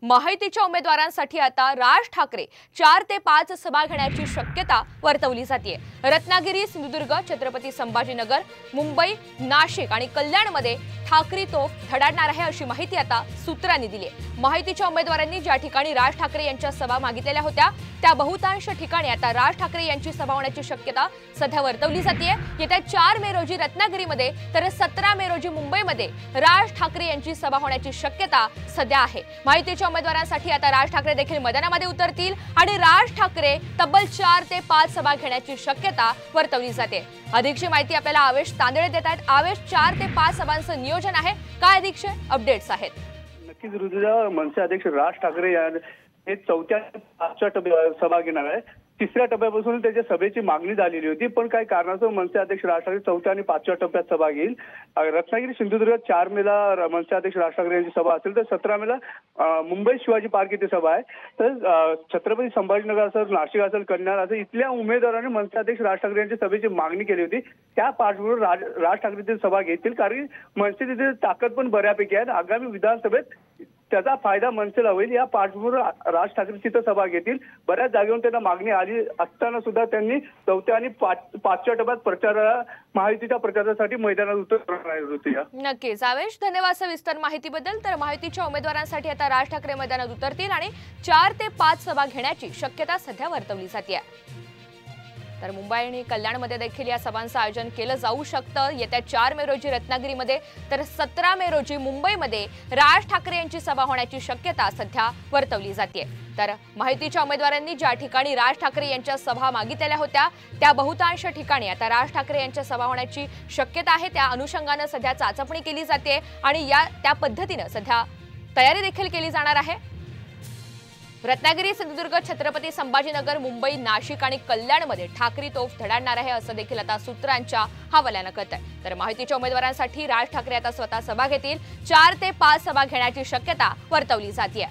महायुतीच्या उमेदवारांसाठी आता राज ठाकरे 4 ते 5 सभा घेण्याची शक्यता वर्तवली जाते। रत्नागिरी, सिंधुदुर्ग, छत्रपती संभाजीनगर, मुंबई, नाशिक आणि कल्याणमध्ये ठाकरे तोफ धडाडणार आहे अशी माहिती आता सूत्रांनी दिली आहे। महायुतीच्या उमेदवारांनी ज्या ठिकाणी राज ठाकरे यांच्या सभा मागितलेल्या होत्या त्या बहुतांश ठिकाणी आता राज ठाकरे यांची सभा होण्याची शक्यता सध्या वर्तवली जाते। येत्या 4 मे रोजी रत्नागिरीमध्ये तर 17 मे रोजी मुंबईमध्ये राज ठाकरे यांची सभा होण्याची शक्यता सध्या आहे। महायुतीच्या उमेदवारांसाठी आता राज ठाकरे देखील मैदानामध्ये उतरतील आणि राज ठाकरे तब्बल 4 ते 5 सभा घेण्याची शक्यता वर्तवली जाते। अधिकची माहिती आपल्याला आवेश तांदळे देत आहेत। आवेश, 4 ते 5 सभांचं नियोजन आहे काय? अधिकचे अपडेट्स आहेत? नक्कीच ऋतुजा, मनसे अध्यक्ष राज ठाकरे हे 4थ्या 5व्या टप्प्यात सभा घेणार आहे। 3ऱ्या टप्प्यापासून त्याच्या सभेची मागणी झालेली होती, पण काही कारणास्तव मनसे अध्यक्ष राज ठाकरे 4थ्या आणि 5व्या टप्प्यात सभा घेईल। रत्नागिरी, सिंधुदुर्ग 4 मेला मनसे अध्यक्ष राज ठाकरे यांची सभा असेल, तर 17 मेला मुंबई शिवाजी पार्क येथे सभा आहे। तर छत्रपती संभाजीनगर असेल, नाशिक असेल, कल्याण असेल, इथल्या उमेदवारांनी मनसे अध्यक्ष राज ठाकरे यांच्या सभेची मागणी केली होती। त्या पार्श्वभूमीवर राज ठाकरे तिथे सभा घेतील, कारण मनसे तिथे ताकद पण बऱ्यापैकी आहे। आगामी विधानसभेत त्याचा फायदा मनसेला होईल। या पार्श्वभूमीवर राज ठाकरे तिथे सभा घेतील। बऱ्याच जागेवरून त्यांना मागणी आली असताना सुद्धा त्यांनी 4थ्या आणि 5व्या टप्प्यात महायुतीच्या प्रचारासाठी मैदानात उतरणार होते। नक्कीच आवेश, धन्यवाद सविस्तर माहितीबद्दल। तर महायुतीच्या उमेदवारांसाठी आता राज ठाकरे मैदानात उतरतील आणि 4 ते 5 सभा घेण्याची शक्यता सध्या वर्तवली जाते। तर मुंबई आणि कल्याणमध्ये देखील या सभांचं आयोजन केलं जाऊ शकतं। येत्या 4 मे रोजी रत्नागिरीमध्ये तर 17 मे रोजी मुंबईमध्ये राज ठाकरे यांची सभा होण्याची शक्यता सध्या वर्तवली जाते। तर महायुतीच्या उमेदवारांनी ज्या ठिकाणी राज ठाकरे यांच्या सभा मागितलेल्या होत्या त्या बहुतांश ठिकाणी आता राज ठाकरे यांच्या सभा होण्याची शक्यता आहे। त्या अनुषंगाने सध्या चाचपणी केली जाते आणि त्या पद्धतीने सध्या तयारी देखील केली जाणार आहे। रत्नागिरी, सिंधुदुर्ग, छत्रपती संभाजीनगर, मुंबई, नाशिक आणि कल्याणमध्ये ठाकरे तोफ धडाडणार आहे असं देखील आता सूत्रांच्या हवाल्यानं कळतंय। तर महायुतीच्या उमेदवारांसाठी राज ठाकरे आता स्वतः सभा घेतील। 4 ते 5 सभा घेण्याची शक्यता वर्तवली जाते।